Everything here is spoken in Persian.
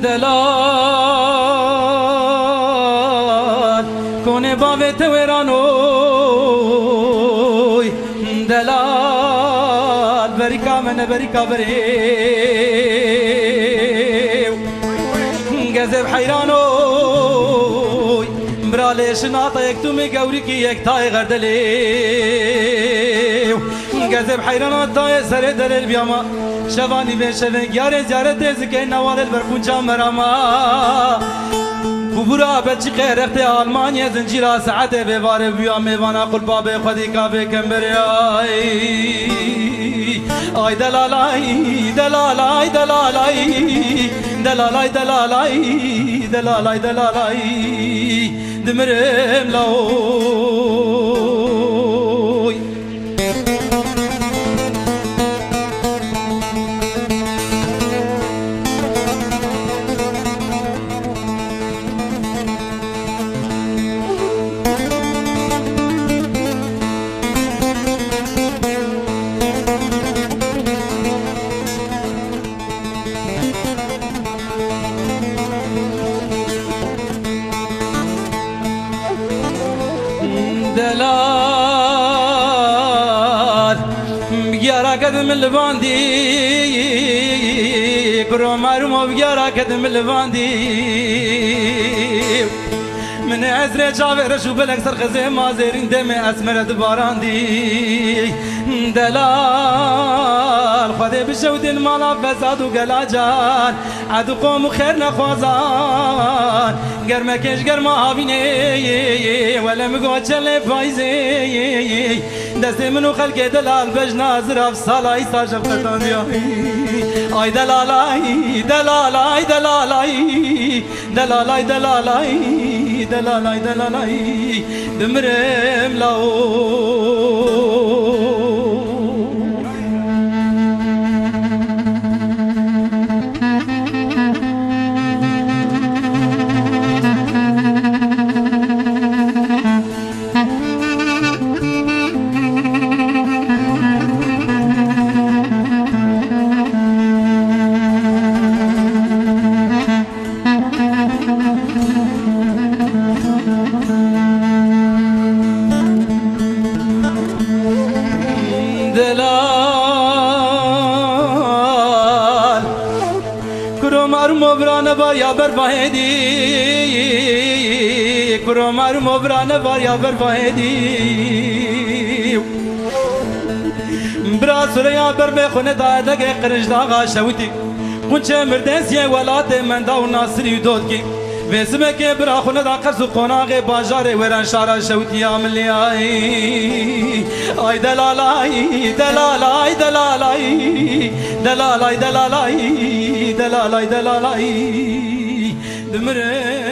دلال کنه باوت ورانوی دلال بريكا من بريكا بريو گذب حیرانوی برالش ناطا یک تو می گوری کی یک تای غردلیو گذب حیرانات تای سر دلل بیاما شوانی به شوین گیاره زیارت تزکه نوال البرکونچا مراما بورا بچی خیرخت آلمانیا زنجیرا ساعت بواره بیا میوانا قلبا به خودی کافه کمبری آی دلالای دلالای دلالای دلالای دلالای دلالای دلالای دمرم لوی دلال بگیارا کدم لباندی کرو مرمو بگیارا کدم لباندی من عزر جاوه رشو بلک سرخزه مازرین دم اسمرد باراندی دلال خواده بشودین مالا فساد و گلاجان عدو قوم خیر نخوازان گرمکش گرما هاوینه ولم گو چله پایزه دست منو خلق دلال بجنا زرف سالای ساجب قطان آی دلالای دلالای دلالای دلالای دلالای دلالای دلالای دمرم لاو دلال کرو مرمو برانه باریا برباهدی کرو مرمو برانه باریا برباهدی برا سریا بر بخونه دا دگه قرش داغا شوتی قنچه مردنسیه ولات من دا و ناصری دود کی ویسمه که برا خونه دا قرص و قناغ باجار وران شارا شوتی عملی آی دلالای دلالای دلالای دلالای دلالای دلالای دلالای دمره